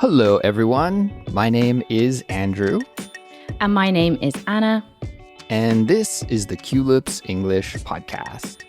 Hello, everyone. My name is Andrew. And my name is Anna. And this is the Culips English Podcast.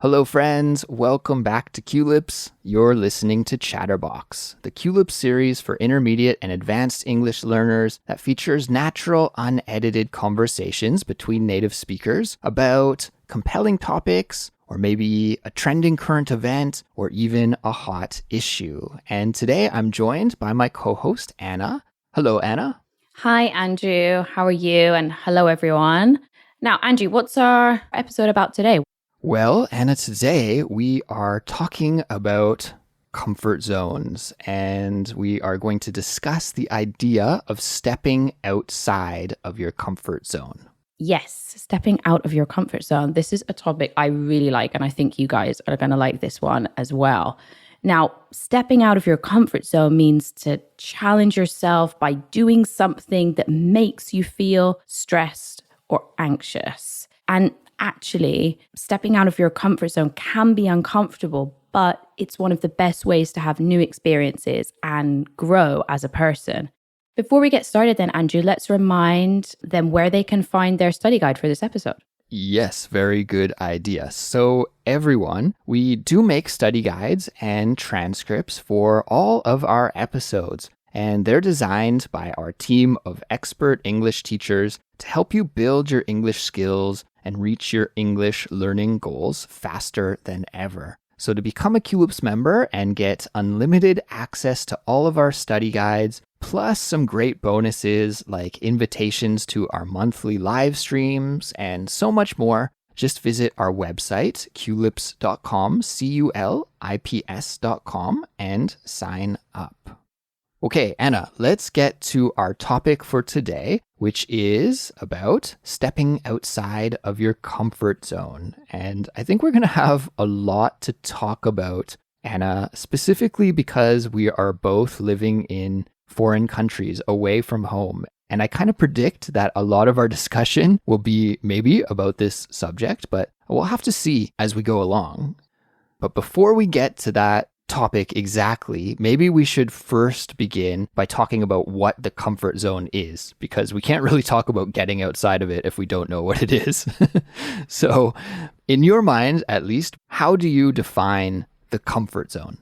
Hello, friends. Welcome back to Culips. You're listening to Chatterbox, the Culips series for intermediate and advanced English learners that features natural, unedited conversations between native speakers about compelling topics, or maybe a trending current event, or even a hot issue. And today I'm joined by my co-host, Anna. Hello, Anna. Hi, Andrew. How are you? And hello, everyone. Now, Andrew, what's our episode about today? Well, Anna, today we are talking about comfort zones, and we are going to discuss the idea of stepping outside of your comfort zone. Yes, stepping out of your comfort zone. This is a topic I really like, and I think you guys are going to like this one as well. Now, stepping out of your comfort zone means to challenge yourself by doing something that makes you feel stressed or anxious. And actually, stepping out of your comfort zone can be uncomfortable, but it's one of the best ways to have new experiences and grow as a person. Before we get started then, Andrew, let's remind them where they can find their study guide for this episode. Yes, very good idea. So everyone, we do make study guides and transcripts for all of our episodes, and they're designed by our team of expert English teachers to help you build your English skills and reach your English learning goals faster than ever. So to become a Culips member and get unlimited access to all of our study guides, plus some great bonuses like invitations to our monthly live streams and so much more, just visit our website, culips.com, culips.com, and sign up. Okay, Anna, let's get to our topic for today, which is about stepping outside of your comfort zone. And I think we're going to have a lot to talk about, Anna, specifically because we are both living in foreign countries away from home. And I kind of predict that a lot of our discussion will be maybe about this subject, but we'll have to see as we go along. But before we get to that topic exactly, maybe we should first begin by talking about what the comfort zone is, because we can't really talk about getting outside of it if we don't know what it is. So in your mind, at least, how do you define the comfort zone?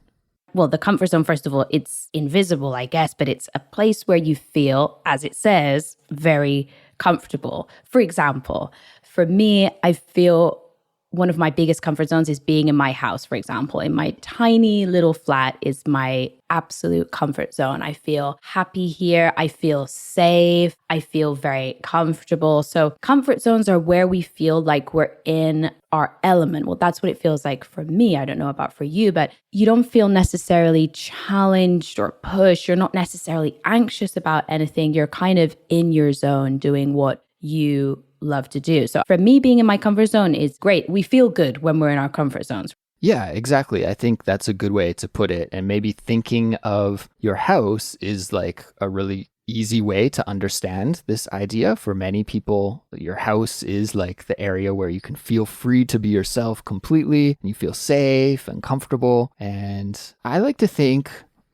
Well, the comfort zone, first of all, it's invisible, I guess, but it's a place where you feel, as it says, very comfortable. For example, for me, I feel one of my biggest comfort zones is being in my house, for example. In my tiny little flat is my absolute comfort zone. I feel happy here. I feel safe. I feel very comfortable. So comfort zones are where we feel like we're in our element. Well, that's what it feels like for me. I don't know about for you, but you don't feel necessarily challenged or pushed. You're not necessarily anxious about anything. You're kind of in your zone doing what you love to do. So for me, being in my comfort zone is great. We feel good when we're in our comfort zones. Yeah, exactly. I think that's a good way to put it. And maybe thinking of your house is like a really easy way to understand this idea. For many people, your house is like the area where you can feel free to be yourself completely. You feel safe and comfortable. And I like to think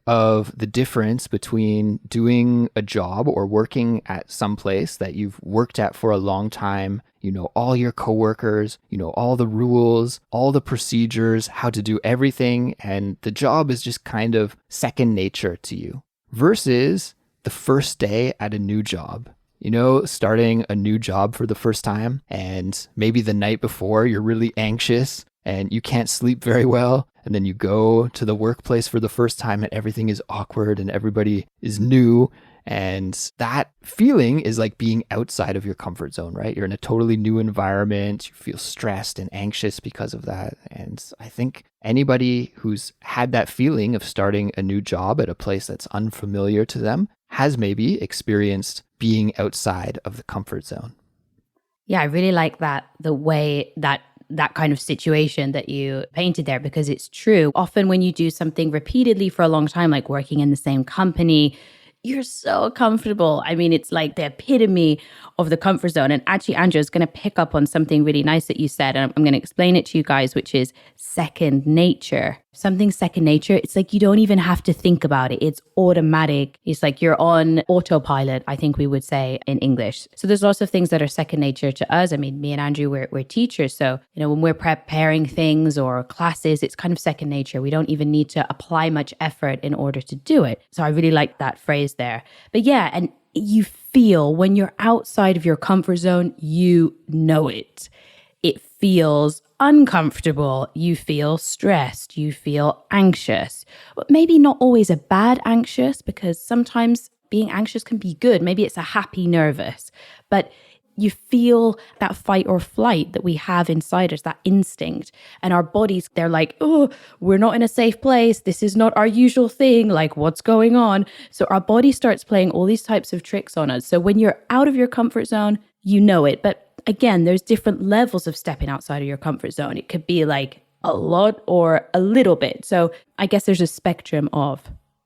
of the difference between doing a job or working at some place that you've worked at for a long time. You know all your coworkers, you know all the rules, all the procedures, how to do everything, and the job is just kind of second nature to you. Versus the first day at a new job. You know, starting a new job for the first time, and maybe the night before you're really anxious and you can't sleep very well. And then you go to the workplace for the first time and everything is awkward and everybody is new. And that feeling is like being outside of your comfort zone, right? You're in a totally new environment. You feel stressed and anxious because of that. And I think anybody who's had that feeling of starting a new job at a place that's unfamiliar to them has maybe experienced being outside of the comfort zone. Yeah, I really like that, the way that kind of situation that you painted there, because it's true. Often when you do something repeatedly for a long time, like working in the same company, you're so comfortable. I mean, it's like the epitome of the comfort zone. And actually, Andrew is going to pick up on something really nice that you said, and I'm going to explain it to you guys, which is second nature. something's second nature, it's like you don't even have to think about it. It's automatic. It's like you're on autopilot, I think we would say in English. So there's lots of things that are second nature to us. I mean, me and Andrew, we're teachers. So, when we're preparing things or classes, it's kind of second nature. We don't even need to apply much effort in order to do it. So I really like that phrase there. But yeah, and you feel when you're outside of your comfort zone, you know it. It feels uncomfortable, you feel stressed, you feel anxious, but maybe not always a bad anxious, because sometimes being anxious can be good. Maybe it's a happy nervous, but you feel that fight or flight that we have inside us, that instinct. And our bodies, they're like, oh, we're not in a safe place. This is not our usual thing. Like, what's going on? So our body starts playing all these types of tricks on us. So when you're out of your comfort zone, you know it. But again, there's different levels of stepping outside of your comfort zone. It could be like a lot or a little bit. So I guess there's a spectrum of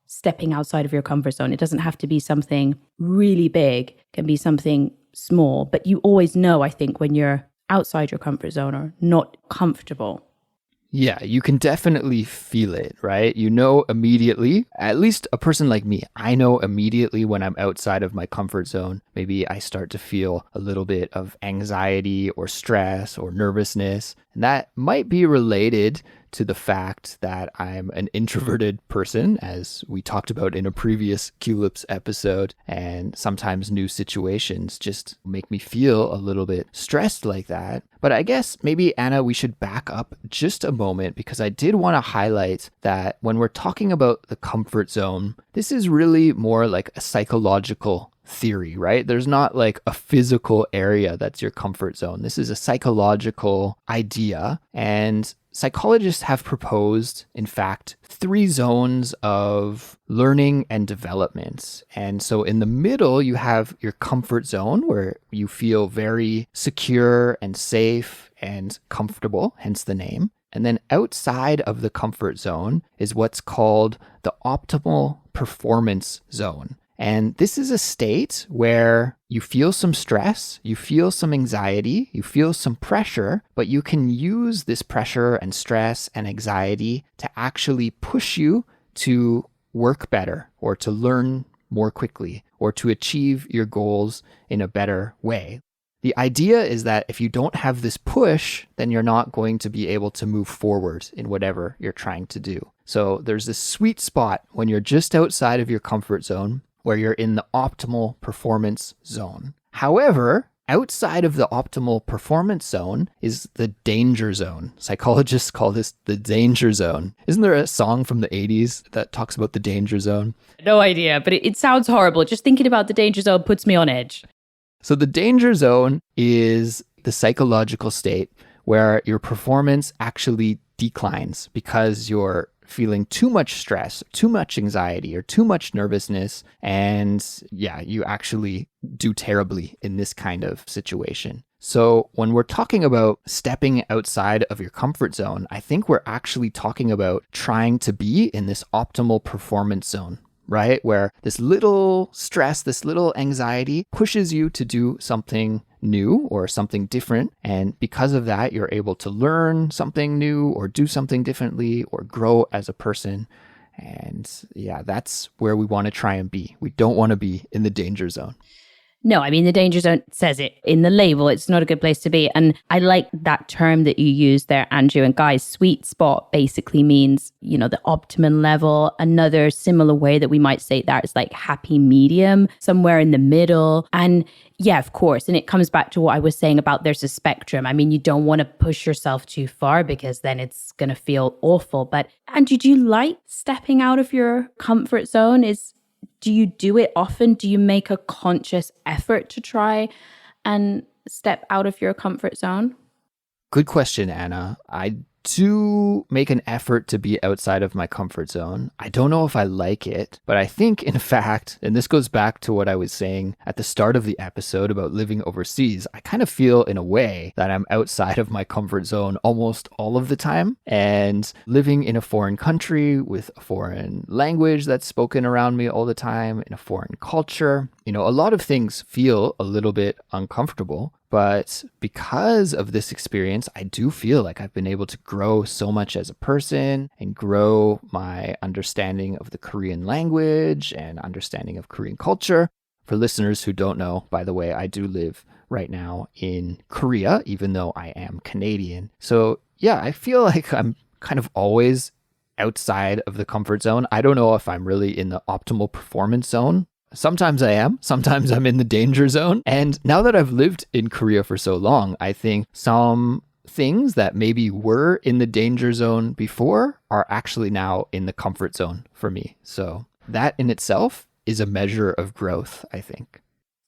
stepping outside of your comfort zone. It doesn't have to be something really big. It can be something small. But you always know, I think, when you're outside your comfort zone or not comfortable. Yeah, you can definitely feel it, right? You know immediately, at least a person like me, I know immediately when I'm outside of my comfort zone. Maybe I start to feel a little bit of anxiety or stress or nervousness. And that might be related to the fact that I'm an introverted person, as we talked about in a previous Culips episode, and sometimes new situations just make me feel a little bit stressed like that. But I guess maybe, Anna, we should back up just a moment, because I did want to highlight that when we're talking about the comfort zone, this is really more like a psychological theory, right? There's not like a physical area that's your comfort zone. This is a psychological idea. And psychologists have proposed, in fact, 3 zones of learning and development. And so in the middle, you have your comfort zone where you feel very secure and safe and comfortable, hence the name. And then outside of the comfort zone is what's called the optimal performance zone. And this is a state where you feel some stress, you feel some anxiety, you feel some pressure, but you can use this pressure and stress and anxiety to actually push you to work better or to learn more quickly or to achieve your goals in a better way. The idea is that if you don't have this push, then you're not going to be able to move forward in whatever you're trying to do. So there's this sweet spot when you're just outside of your comfort zone, where you're in the optimal performance zone. However, outside of the optimal performance zone is the danger zone. Psychologists call this the danger zone. Isn't there a song from the 80s that talks about the danger zone? No idea, but it sounds horrible. Just thinking about the danger zone puts me on edge. So the danger zone is the psychological state where your performance actually declines because you're feeling too much stress, too much anxiety, or too much nervousness. And yeah, you actually do terribly in this kind of situation. So when we're talking about stepping outside of your comfort zone, I think we're actually talking about trying to be in this optimal performance zone, right? Where this little stress, this little anxiety pushes you to do something new or something different. And because of that, you're able to learn something new or do something differently or grow as a person. And yeah, that's where we want to try and be. We don't want to be in the danger zone. No, I mean, the danger zone says it in the label. It's not a good place to be. And I like that term that you used there, Andrew. And guys, sweet spot basically means, the optimum level. Another similar way that we might say that is like happy medium, somewhere in the middle. And yeah, of course. And it comes back to what I was saying about there's a spectrum. I mean, you don't want to push yourself too far because then it's going to feel awful. But Andrew, do you like stepping out of your comfort zone? Do you do it often? Do you make a conscious effort to try and step out of your comfort zone? Good question, Anna. I do make an effort to be outside of my comfort zone. I don't know if I like it, but I think, in fact, and this goes back to what I was saying at the start of the episode about living overseas, I kind of feel in a way that I'm outside of my comfort zone almost all of the time. And living in a foreign country with a foreign language that's spoken around me all the time, in a foreign culture, a lot of things feel a little bit uncomfortable. But because of this experience, I do feel like I've been able to grow so much as a person and grow my understanding of the Korean language and understanding of Korean culture. For listeners who don't know, by the way, I do live right now in Korea, even though I am Canadian. So yeah, I feel like I'm kind of always outside of the comfort zone. I don't know if I'm really in the optimal performance zone. Sometimes I am, sometimes I'm in the danger zone. And now that I've lived in Korea for so long, I think some things that maybe were in the danger zone before are actually now in the comfort zone for me. So that in itself is a measure of growth, I think.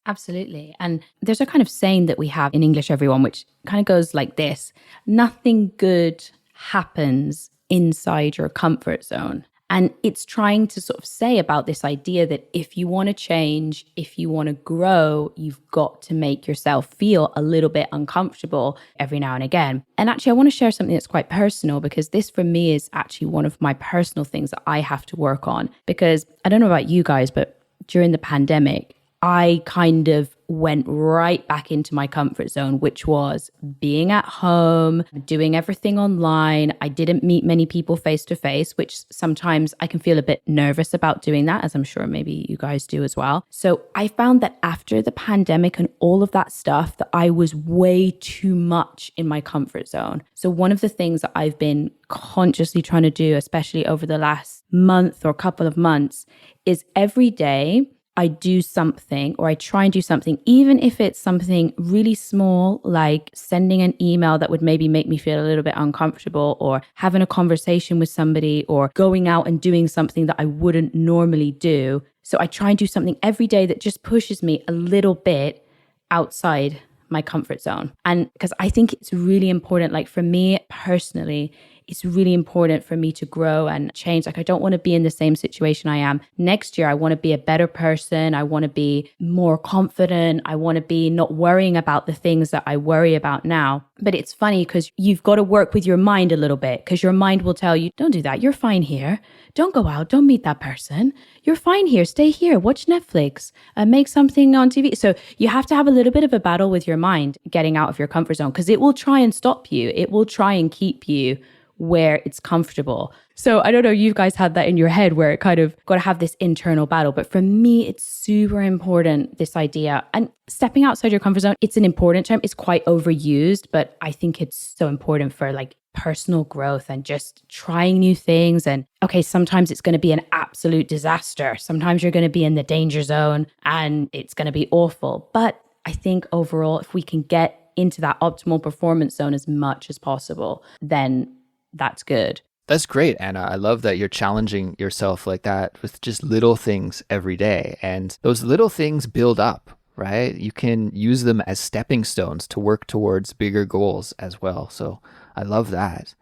Absolutely. And there's a kind of saying that we have in English, everyone, which kind of goes like this: nothing good happens inside your comfort zone. And it's trying to sort of say about this idea that if you want to change, if you want to grow, you've got to make yourself feel a little bit uncomfortable every now and again. And actually, I want to share something that's quite personal, because this for me is actually one of my personal things that I have to work on. Because I don't know about you guys, but during the pandemic, I kind of went right back into my comfort zone, which was being at home, doing everything online. I didn't meet many people face to face, which sometimes I can feel a bit nervous about doing that, as I'm sure maybe you guys do as well. So I found that after the pandemic and all of that stuff, that I was way too much in my comfort zone. So one of the things that I've been consciously trying to do, especially over the last month or couple of months, is every day I do something, or I try and do something, even if it's something really small, like sending an email that would maybe make me feel a little bit uncomfortable, or having a conversation with somebody, or going out and doing something that I wouldn't normally do. So I try and do something every day that just pushes me a little bit outside my comfort zone. And because I think it's really important, like for me personally, it's really important for me to grow and change. Like I don't want to be in the same situation I am next year. I want to be a better person. I want to be more confident. I want to be not worrying about the things that I worry about now. But it's funny because you've got to work with your mind a little bit, because your mind will tell you, don't do that. You're fine here. Don't go out. Don't meet that person. You're fine here. Stay here. Watch Netflix. Make something on TV. So you have to have a little bit of a battle with your mind getting out of your comfort zone, because it will try and stop you. It will try and keep you where it's comfortable. So I don't know, you guys had that in your head where it kind of got to have this internal battle. But for me, it's super important, this idea. And stepping outside your comfort zone, it's an important term. It's quite overused, but I think it's so important for like personal growth and just trying new things. And okay, sometimes it's going to be an absolute disaster. Sometimes you're going to be in the danger zone and it's going to be awful. But I think overall, if we can get into that optimal performance zone as much as possible, then that's good. That's great, Anna. I love that you're challenging yourself like that with just little things every day. And those little things build up, right? You can use them as stepping stones to work towards bigger goals as well. So I love that.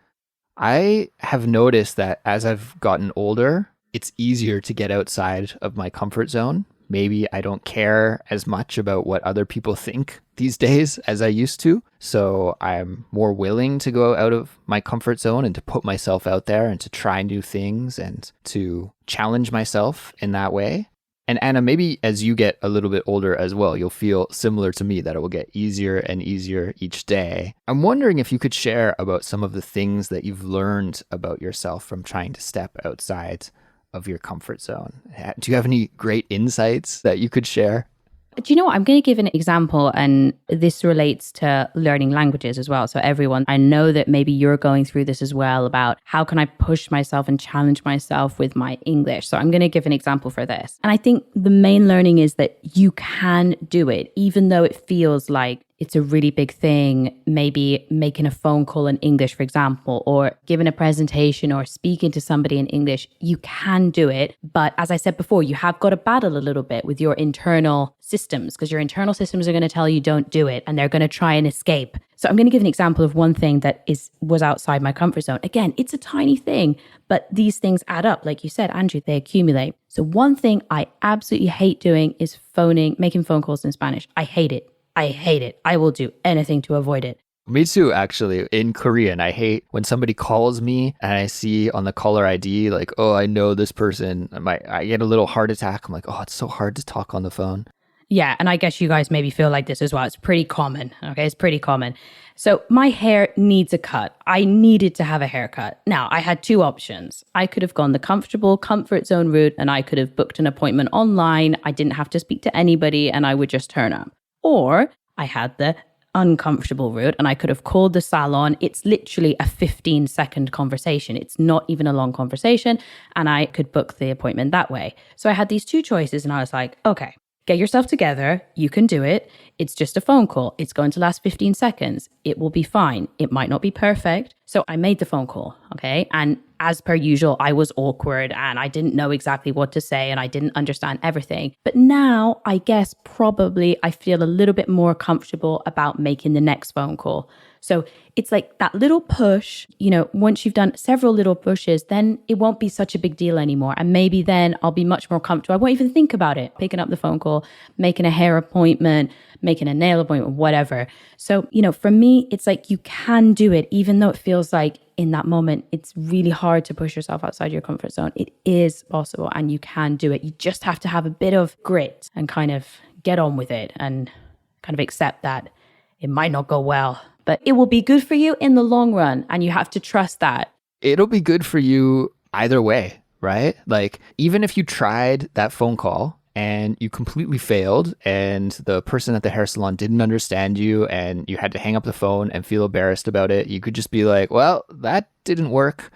I have noticed that as I've gotten older, it's easier to get outside of my comfort zone. Maybe I don't care as much about what other people think these days as I used to. So I'm more willing to go out of my comfort zone and to put myself out there and to try new things and to challenge myself in that way. And Anna, maybe as you get a little bit older as well, you'll feel similar to me that it will get easier and easier each day. I'm wondering if you could share about some of the things that you've learned about yourself from trying to step outside of your comfort zone. Do you have any great insights that you could share? Do you know what? I'm going to give an example, and this relates to learning languages as well. So everyone, I know that maybe you're going through this as well, about how can I push myself and challenge myself with my English. So I'm going to give an example for this. And I think the main learning is that you can do it, even though it feels like it's a really big thing, maybe making a phone call in English, for example, or giving a presentation or speaking to somebody in English. You can do it. But as I said before, you have got to battle a little bit with your internal systems, because your internal systems are going to tell you don't do it, and they're going to try and escape. So I'm going to give an example of one thing that was outside my comfort zone. Again, it's a tiny thing, but these things add up. Like you said, Andrew, they accumulate. So one thing I absolutely hate doing is making phone calls in Spanish. I hate it. I hate it. I will do anything to avoid it. Me too, actually. In Korean, I hate when somebody calls me and I see on the caller ID, like, oh, I know this person. I get a little heart attack. I'm like, oh, it's so hard to talk on the phone. Yeah, and I guess you guys maybe feel like this as well. It's pretty common. Okay, it's pretty common. So my hair needs a cut. I needed to have a haircut. Now, I had two options. I could have gone the comfortable comfort zone route and I could have booked an appointment online. I didn't have to speak to anybody and I would just turn up. Or I had the uncomfortable route and I could have called the salon. It's literally a 15-second conversation. It's not even a long conversation and I could book the appointment that way. So I had these two choices and I was like, okay, get yourself together. You can do it. It's just a phone call. It's going to last 15 seconds. It will be fine. It might not be perfect. So I made the phone call. Okay. And as per usual, I was awkward and I didn't know exactly what to say and I didn't understand everything. But now I guess probably I feel a little bit more comfortable about making the next phone call. So it's like that little push, once you've done several little pushes, then it won't be such a big deal anymore. And maybe then I'll be much more comfortable. I won't even think about it, picking up the phone call, making a hair appointment, making a nail appointment, whatever. So, for me, it's like you can do it, even though it feels like in that moment, it's really hard to push yourself outside your comfort zone. It is possible and you can do it. You just have to have a bit of grit and kind of get on with it and kind of accept that it might not go well, but it will be good for you in the long run. And you have to trust that. It'll be good for you either way, right? Like, even if you tried that phone call and you completely failed and the person at the hair salon didn't understand you and you had to hang up the phone and feel embarrassed about it, you could just be like, well, that didn't work.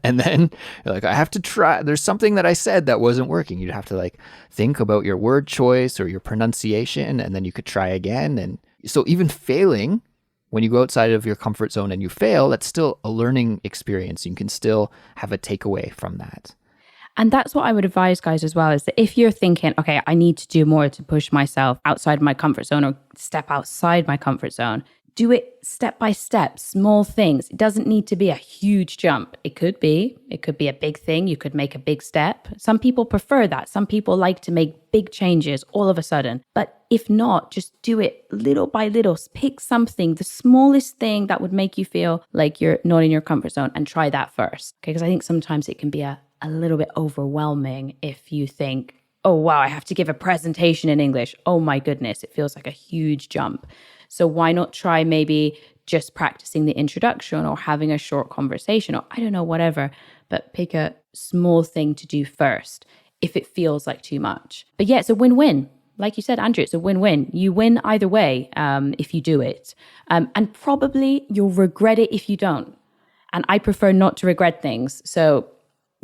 And then you're like, I have to try. There's something that I said that wasn't working. You'd have to like think about your word choice or your pronunciation, and then you could try again. And so even failing, when you go outside of your comfort zone and you fail, that's still a learning experience. You can still have a takeaway from that. And that's what I would advise guys as well, is that if you're thinking, okay, I need to do more to push myself outside my comfort zone or step outside my comfort zone, do it step by step, small things. It doesn't need to be a huge jump. It could be a big thing. You could make a big step. Some people prefer that. Some people like to make big changes all of a sudden. But if not, just do it little by little. Pick something, the smallest thing that would make you feel like you're not in your comfort zone, and try that first. Okay, because I think sometimes it can be a little bit overwhelming if you think, oh, wow, I have to give a presentation in English. Oh my goodness, it feels like a huge jump. So why not try maybe just practicing the introduction or having a short conversation or I don't know, whatever, but pick a small thing to do first if it feels like too much. But yeah, it's a win-win. Like you said, Andrew, it's a win-win. You win either way if you do it. And probably you'll regret it if you don't. And I prefer not to regret things. So,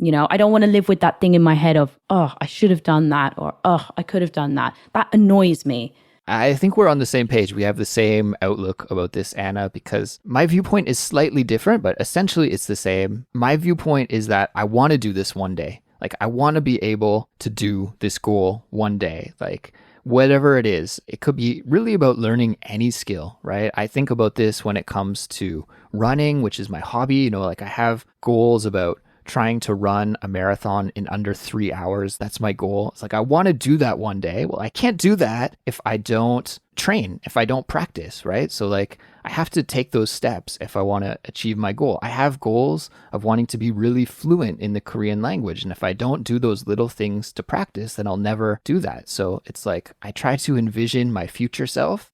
I don't want to live with that thing in my head of, oh, I should have done that, or, oh, I could have done that. That annoys me. I think we're on the same page. We have the same outlook about this, Anna, because my viewpoint is slightly different, but essentially it's the same. My viewpoint is that I want to do this one day. Like, I want to be able to do this goal one day. Like, whatever it is, it could be really about learning any skill, right? I think about this when it comes to running, which is my hobby. Like I have goals about trying to run a marathon in under 3 hours. That's my goal. It's like, I want to do that one day. Well, I can't do that if I don't train, if I don't practice, right? So like, I have to take those steps if I want to achieve my goal. I have goals of wanting to be really fluent in the Korean language. And if I don't do those little things to practice, then I'll never do that. So it's like, I try to envision my future self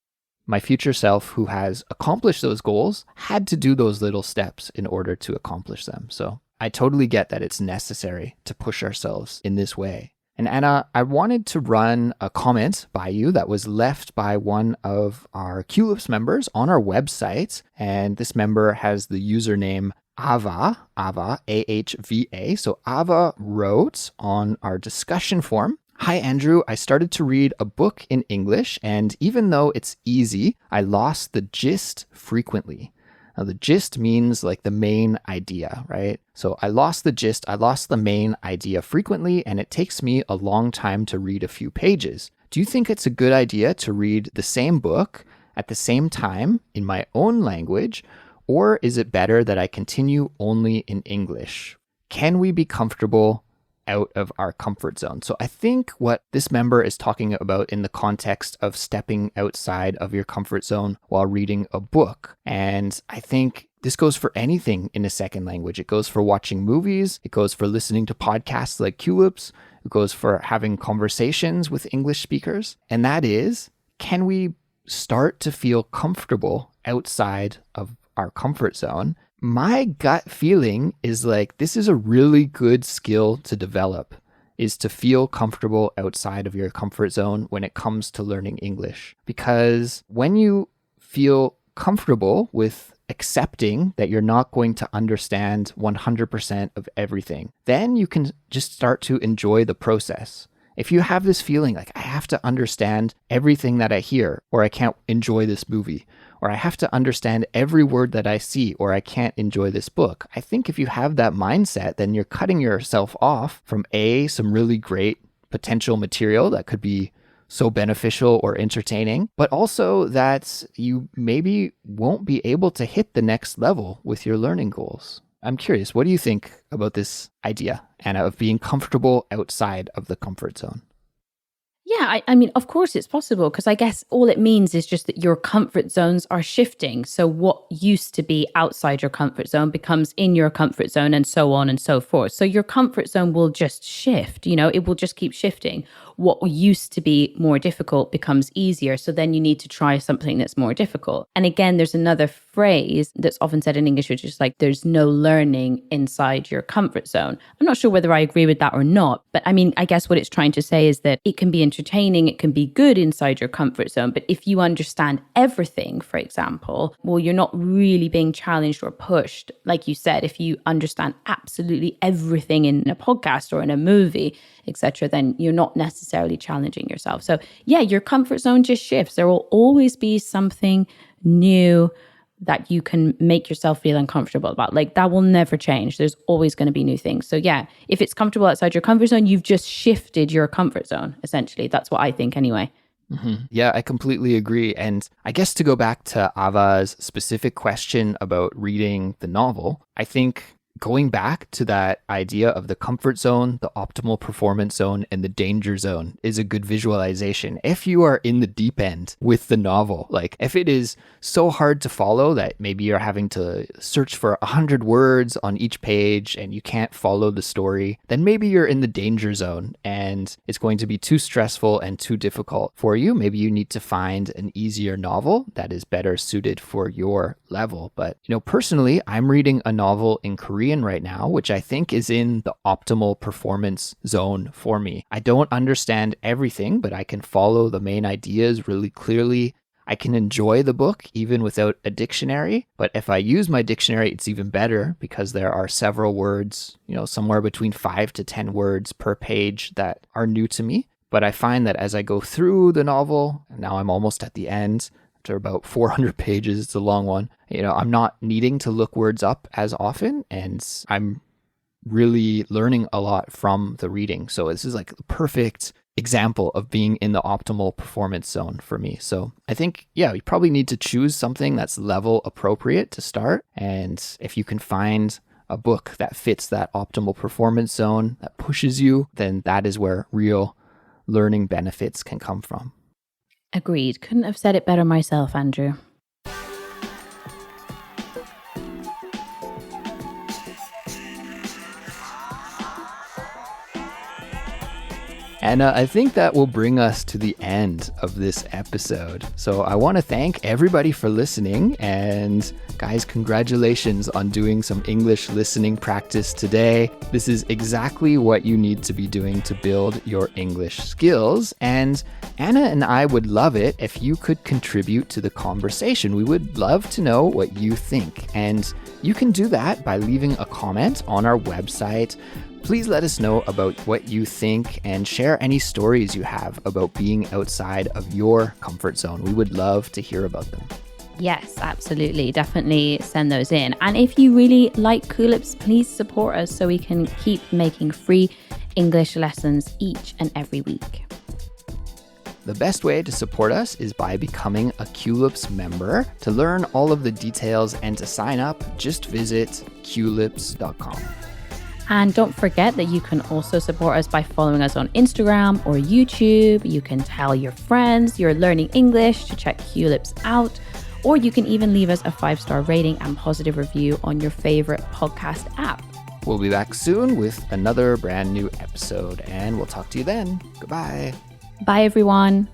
who has accomplished those goals, had to do those little steps in order to accomplish them. So I totally get that it's necessary to push ourselves in this way. And Anna, I wanted to run a comment by you that was left by one of our Culips members on our website. And this member has the username Ava, A-H-V-A. So Ava wrote on our discussion forum, "Hi Andrew, I started to read a book in English, and even though it's easy, I lost the gist frequently." Now, the gist means like the main idea, right? So I lost the gist, I lost the main idea frequently, and it takes me a long time to read a few pages. Do you think it's a good idea to read the same book at the same time in my own language, or is it better that I continue only in English? Can we be comfortable out of our comfort zone. So I think what this member is talking about in the context of stepping outside of your comfort zone while reading a book. And I think this goes for anything in a second language. It goes for watching movies. It goes for listening to podcasts like Culips. It goes for having conversations with English speakers. And that is, can we start to feel comfortable outside of our comfort zone? My gut feeling is like this is a really good skill to develop, is to feel comfortable outside of your comfort zone when it comes to learning English. Because when you feel comfortable with accepting that you're not going to understand 100% of everything, then you can just start to enjoy the process. If you have this feeling like I have to understand everything that I hear, or I can't enjoy this movie, or I have to understand every word that I see, or I can't enjoy this book, I think if you have that mindset, then you're cutting yourself off from some really great potential material that could be so beneficial or entertaining, but also that you maybe won't be able to hit the next level with your learning goals. I'm curious, what do you think about this idea, Anna, of being comfortable outside of the comfort zone? Yeah, I mean, of course it's possible, because I guess all it means is just that your comfort zones are shifting. So what used to be outside your comfort zone becomes in your comfort zone, and so on and so forth. So your comfort zone will just shift, it will just keep shifting. What used to be more difficult becomes easier. So then you need to try something that's more difficult. And again, there's another phrase that's often said in English, which is like, there's no learning inside your comfort zone. I'm not sure whether I agree with that or not, but I mean, I guess what it's trying to say is that it can be entertaining, it can be good inside your comfort zone. But if you understand everything, for example, well, you're not really being challenged or pushed. Like you said, if you understand absolutely everything in a podcast or in a movie, etc., then you're not necessarily challenging yourself. So yeah, your comfort zone just shifts. There will always be something new that you can make yourself feel uncomfortable about. Like that will never change. There's always going to be new things. So yeah, if it's comfortable outside your comfort zone, you've just shifted your comfort zone, essentially. That's what I think anyway. Mm-hmm. Yeah, I completely agree. And I guess to go back to Ava's specific question about reading the novel, I think going back to that idea of the comfort zone, the optimal performance zone, and the danger zone is a good visualization. If you are in the deep end with the novel, like if it is so hard to follow that maybe you're having to search for 100 words on each page and you can't follow the story, then maybe you're in the danger zone and it's going to be too stressful and too difficult for you. Maybe you need to find an easier novel that is better suited for your level. But, personally, I'm reading a novel in Korean right now, which I think is in the optimal performance zone for me. I don't understand everything, but I can follow the main ideas really clearly. I can enjoy the book even without a dictionary, but if I use my dictionary, it's even better because there are several words, somewhere between 5 to 10 words per page that are new to me. But I find that as I go through the novel, and now I'm almost at the end, after about 400 pages, it's a long one, I'm not needing to look words up as often, and I'm really learning a lot from the reading. So this is like the perfect example of being in the optimal performance zone for me. So I think, you probably need to choose something that's level appropriate to start. And if you can find a book that fits that optimal performance zone, that pushes you, then that is where real learning benefits can come from. Agreed. Couldn't have said it better myself, Andrew. And I think that will bring us to the end of this episode. So I want to thank everybody for listening. And guys, congratulations on doing some English listening practice today. This is exactly what you need to be doing to build your English skills. And Anna and I would love it if you could contribute to the conversation. We would love to know what you think. And you can do that by leaving a comment on our website. Please let us know about what you think and share any stories you have about being outside of your comfort zone. We would love to hear about them. Yes, absolutely. Definitely send those in. And if you really like Culips, please support us so we can keep making free English lessons each and every week. The best way to support us is by becoming a Culips member. To learn all of the details and to sign up, just visit culips.com. And don't forget that you can also support us by following us on Instagram or YouTube. You can tell your friends you're learning English to check Culips out, or you can even leave us a 5-star rating and positive review on your favorite podcast app. We'll be back soon with another brand new episode, and we'll talk to you then. Goodbye. Bye, everyone.